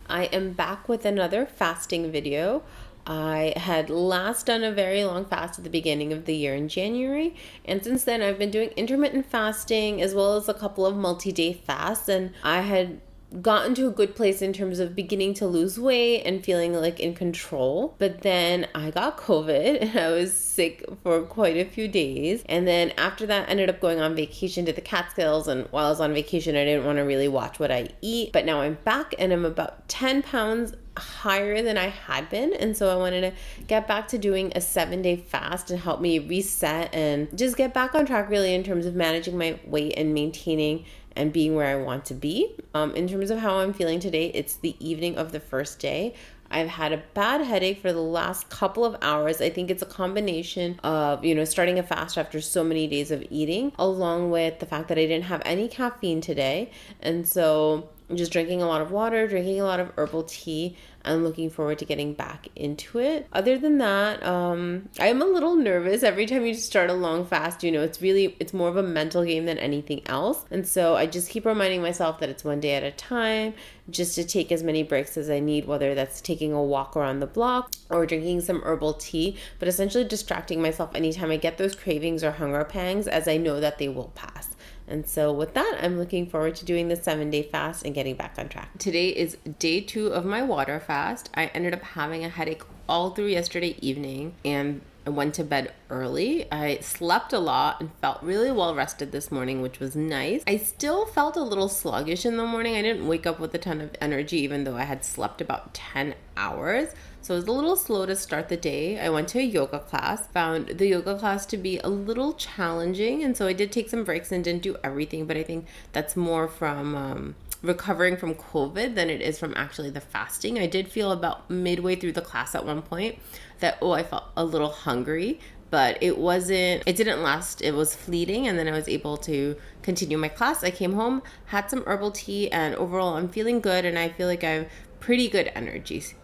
I am back with another fasting video. I had last done a very long fast at the beginning of the year in January, and since then I've been doing intermittent fasting as well as a couple of multi-day fasts, and I had gotten to a good place in terms of beginning to lose weight and feeling like in control. But then I got COVID and I was sick for quite a few days. And then after that, I ended up going on vacation to the Catskills. And while I was on vacation, I didn't want to really watch what I eat. But now I'm back and I'm about 10 pounds higher than I had been, and so I wanted to get back to doing a 7-day fast and help me reset and just get back on track really in terms of managing my weight and maintaining and being where I want to be. In terms of how I'm feeling today, it's the evening of the first day. I've had a bad headache for the last couple of hours. I think it's a combination of, starting a fast after so many days of eating, along with the fact that I didn't have any caffeine today. And so just drinking a lot of water, drinking a lot of herbal tea, and looking forward to getting back into it. Other than that, I'm a little nervous every time you start a long fast. It's more of a mental game than anything else. And so I just keep reminding myself that it's one day at a time, just to take as many breaks as I need, whether that's taking a walk around the block or drinking some herbal tea, but essentially distracting myself anytime I get those cravings or hunger pangs, as I know that they will pass. And so with that, I'm looking forward to doing the 7-day fast and getting back on track. Today is day 2 of my water fast. I ended up having a headache all through yesterday evening and I went to bed early. I slept a lot and felt really well rested this morning, which was nice. I still felt a little sluggish in the morning. I didn't wake up with a ton of energy, even though I had slept about 10 hours. So it was a little slow to start the day. I went to a yoga class, found the yoga class to be a little challenging. And so I did take some breaks and didn't do everything, but I think that's more from recovering from COVID than it is from actually the fasting. I did feel about midway through the class at one point that, I felt a little hungry, but it didn't last. It was fleeting. And then I was able to continue my class. I came home, had some herbal tea, and overall I'm feeling good. And I feel like I have pretty good energies.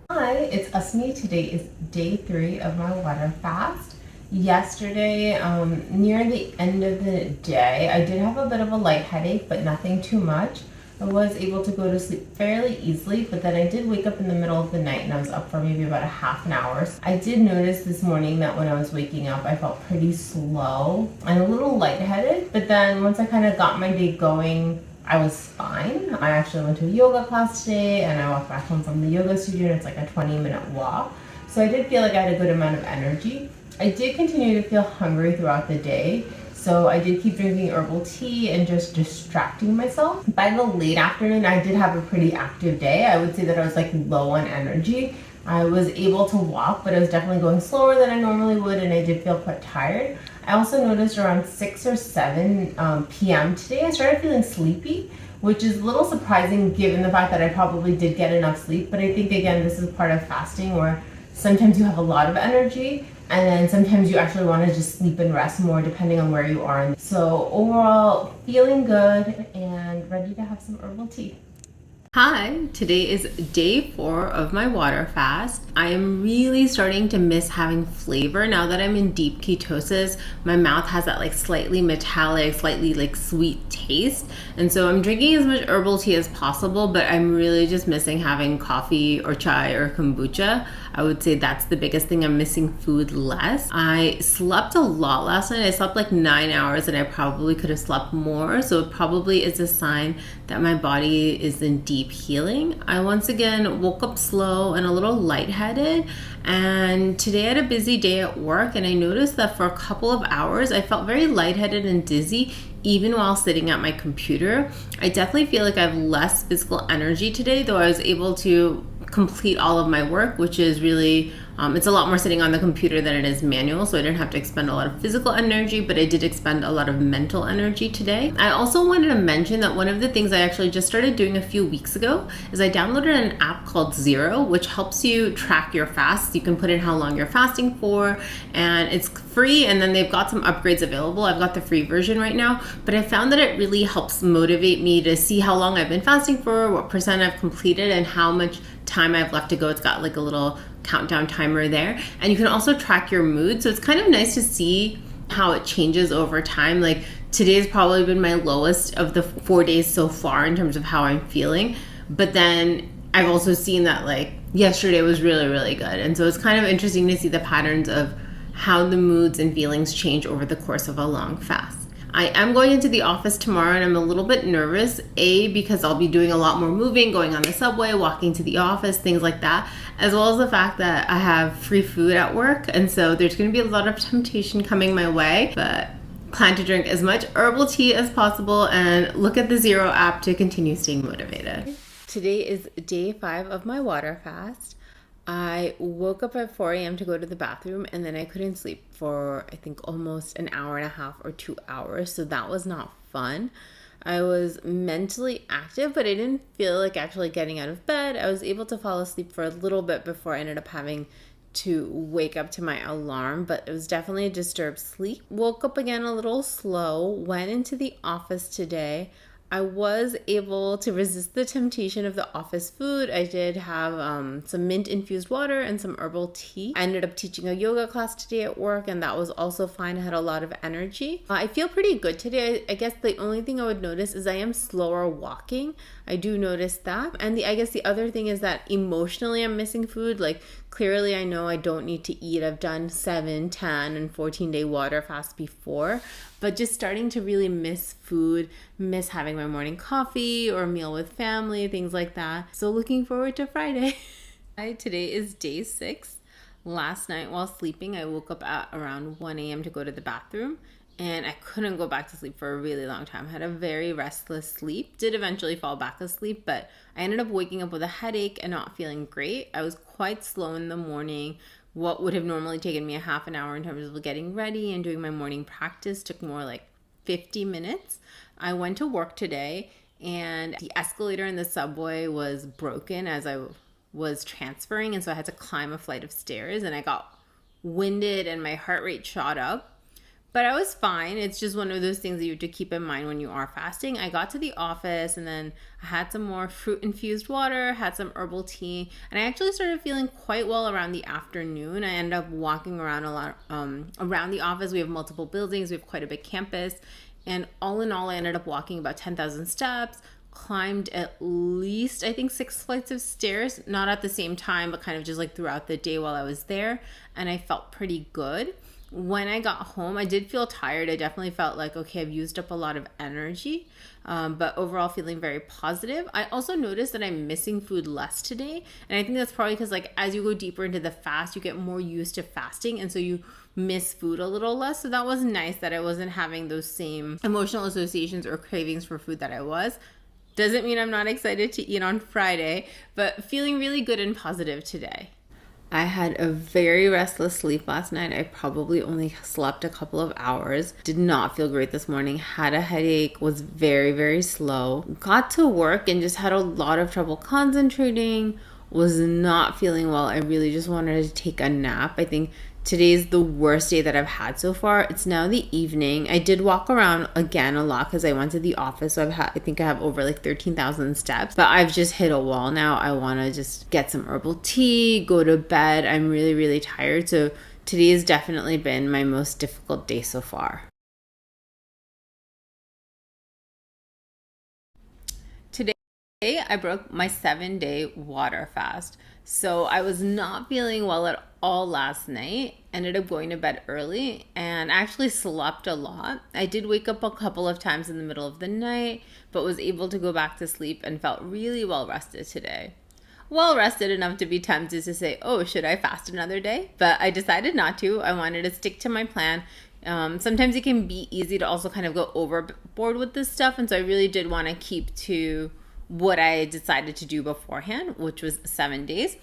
Hi, it's Usme. Today is day 3 of my water fast. Yesterday, near the end of the day, I did have a bit of a light headache, but nothing too much. I was able to go to sleep fairly easily, but then I did wake up in the middle of the night and I was up for maybe about a half an hour. I did notice this morning that when I was waking up, I felt pretty slow and a little lightheaded, but then once I kind of got my day going, I was fine. I actually went to a yoga class today and I walked back home from the yoga studio and it's like a 20-minute walk. So I did feel like I had a good amount of energy. I did continue to feel hungry throughout the day. So I did keep drinking herbal tea and just distracting myself. By the late afternoon, I did have a pretty active day. I would say that I was like low on energy. I was able to walk, but I was definitely going slower than I normally would, and I did feel quite tired. I also noticed around 6 or 7 p.m. today, I started feeling sleepy, which is a little surprising given the fact that I probably did get enough sleep. But I think, again, this is part of fasting where sometimes you have a lot of energy, and then sometimes you actually want to just sleep and rest more depending on where you are. So overall, feeling good and ready to have some herbal tea. Hi, today is day 4 of my water fast. I am really starting to miss having flavor now that I'm in deep ketosis. My mouth has that like slightly metallic, slightly like sweet taste. And so I'm drinking as much herbal tea as possible, but I'm really just missing having coffee or chai or kombucha. I would say that's the biggest thing. I'm missing food less. I slept a lot last night. I slept like 9 hours and I probably could have slept more. So it probably is a sign that my body is in deep healing. I once again woke up slow and a little lightheaded, and today I had a busy day at work and I noticed that for a couple of hours I felt very lightheaded and dizzy even while sitting at my computer. I definitely feel like I have less physical energy today, though I was able to complete all of my work, which is really it's a lot more sitting on the computer than it is manual, so I didn't have to expend a lot of physical energy, but I did expend a lot of mental energy today. I also wanted to mention that one of the things I actually just started doing a few weeks ago is I downloaded an app called Zero, which helps you track your fasts. You can put in how long you're fasting for, and it's free, and then they've got some upgrades available. I've got the free version right now, but I found that it really helps motivate me to see how long I've been fasting for, what percent I've completed, and how much time I've left to go. It's got like a little countdown timer there, and you can also track your mood, so it's kind of nice to see how it changes over time. Like today's probably been my lowest of the 4 days so far in terms of how I'm feeling, But then I've also seen that like yesterday was really, really good. And so it's kind of interesting to see the patterns of how the moods and feelings change over the course of a long fast. I am going into the office tomorrow and I'm a little bit nervous. Because I'll be doing a lot more moving, going on the subway, walking to the office, things like that, as well as the fact that I have free food at work. And so there's going to be a lot of temptation coming my way, but plan to drink as much herbal tea as possible and look at the Zero app to continue staying motivated. Today is day 5 of my water fast. I woke up at 4 a.m. to go to the bathroom and then I couldn't sleep for I think almost an hour and a half or 2 hours. So that was not fun. I was mentally active, but I didn't feel like actually getting out of bed. I was able to fall asleep for a little bit before I ended up having to wake up to my alarm, but it was definitely a disturbed sleep. Woke up again a little slow, went into the office today. I was able to resist the temptation of the office food. I did have some mint infused water and some herbal tea. I ended up teaching a yoga class today at work and that was also fine. I had a lot of energy. I feel pretty good today. I guess the only thing I would notice is I am slower walking. I do notice that. And I guess the other thing is that emotionally I'm missing food. Like clearly I know I don't need to eat. I've done 7, 10, and 14-day water fast before. But just starting to really miss food, miss having my morning coffee or a meal with family, things like that. So looking forward to Friday. Today is day 6. Last night while sleeping, I woke up at around 1 a.m. to go to the bathroom. And I couldn't go back to sleep for a really long time. I had a very restless sleep. Did eventually fall back asleep, but I ended up waking up with a headache and not feeling great. I was quite slow in the morning. What would have normally taken me a half an hour in terms of getting ready and doing my morning practice took more like 50 minutes. I went to work today and the escalator in the subway was broken as I was transferring. And so I had to climb a flight of stairs and I got winded and my heart rate shot up. But I was fine. It's just one of those things that you have to keep in mind when you are fasting. I got to the office and then I had some more fruit-infused water, had some herbal tea, and I actually started feeling quite well around the afternoon. I ended up walking around a lot around the office. We have multiple buildings. We have quite a big campus. And all in all, I ended up walking about 10,000 steps, climbed at least, I think, 6 flights of stairs, not at the same time, but kind of just like throughout the day while I was there. And I felt pretty good. When I got home, I did feel tired. I definitely felt like, okay, I've used up a lot of energy, but overall feeling very positive. I also noticed that I'm missing food less today. And I think that's probably because like as you go deeper into the fast, you get more used to fasting. And so you miss food a little less. So that was nice that I wasn't having those same emotional associations or cravings for food that I was. Doesn't mean I'm not excited to eat on Friday, but feeling really good and positive today. I had a very restless sleep last night. I probably only slept a couple of hours. Did not feel great this morning. Had a headache. Was very, very slow. Got to work and just had a lot of trouble concentrating. Was not feeling well. I really just wanted to take a nap. I think today's the worst day that I've had so far. It's now the evening. I did walk around again a lot because I went to the office. So I think I have over like 13,000 steps, but I've just hit a wall now. I want to just get some herbal tea, go to bed. I'm really, really tired. So today has definitely been my most difficult day so far. Today, I broke my 7-day water fast. So I was not feeling well at all last night. Ended up going to bed early and actually slept a lot. I did wake up a couple of times in the middle of the night, but was able to go back to sleep and felt really well rested today. Well rested enough to be tempted to say, oh, should I fast another day? But I decided not to. I wanted to stick to my plan. Sometimes it can be easy to also kind of go overboard with this stuff. And so I really did want to keep to what I decided to do beforehand, which was 7 days.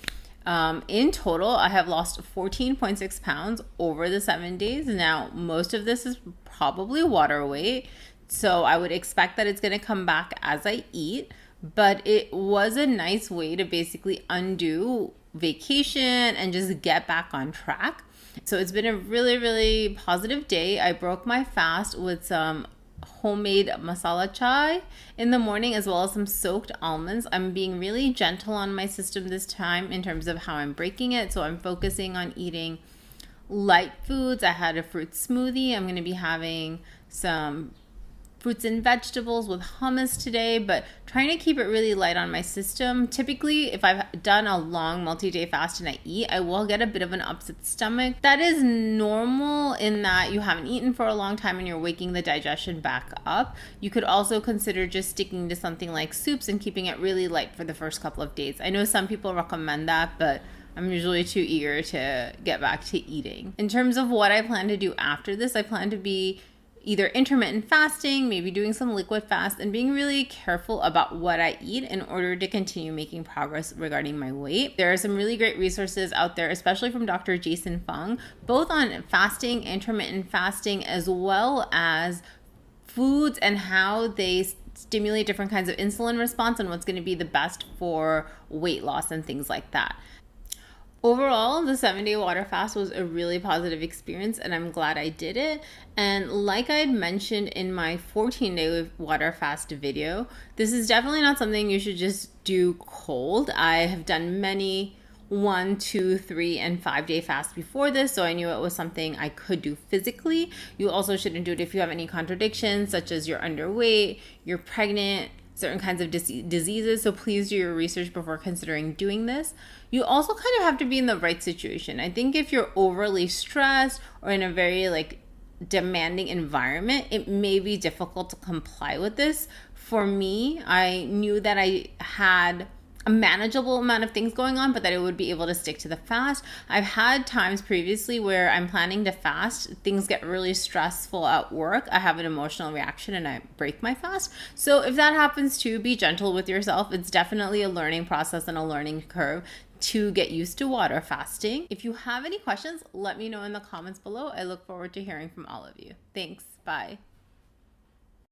In total, I have lost 14.6 pounds over the 7 days. Now, most of this is probably water weight, so I would expect that it's going to come back as I eat, but it was a nice way to basically undo vacation and just get back on track. So it's been a really, really positive day. I broke my fast with some homemade masala chai in the morning, as well as some soaked almonds. I'm being really gentle on my system this time in terms of how I'm breaking it. So I'm focusing on eating light foods. I had a fruit smoothie. I'm going to be having some fruits and vegetables with hummus today, but trying to keep it really light on my system. Typically, if I've done a long multi-day fast and I eat, I will get a bit of an upset stomach. That is normal in that you haven't eaten for a long time and you're waking the digestion back up. You could also consider just sticking to something like soups and keeping it really light for the first couple of days. I know some people recommend that, but I'm usually too eager to get back to eating. In terms of what I plan to do after this, I plan to be either intermittent fasting, maybe doing some liquid fast, and being really careful about what I eat in order to continue making progress regarding my weight. There are some really great resources out there, especially from Dr. Jason Fung, both on fasting, intermittent fasting, as well as foods and how they stimulate different kinds of insulin response and what's going to be the best for weight loss and things like that. Overall, the 7-day water fast was a really positive experience and I'm glad I did it. And like I had mentioned in my 14-day water fast video, this is definitely not something you should just do cold. I have done many 1, 2, 3, and 5-day fasts before this, so I knew it was something I could do physically. You also shouldn't do it if you have any contradictions, such as you're underweight, you're pregnant, certain kinds of diseases, so please do your research before considering doing this. You also kind of have to be in the right situation. I think if you're overly stressed or in a very demanding environment, it may be difficult to comply with this. For me, I knew that I had a manageable amount of things going on, but that I would be able to stick to the fast. I've had times previously where I'm planning to fast, things get really stressful at work, I have an emotional reaction and I break my fast. So if that happens too, be gentle with yourself. It's definitely a learning process and a learning curve to get used to water fasting. If you have any questions, let me know in the comments below. I look forward to hearing from all of you. Thanks. Bye.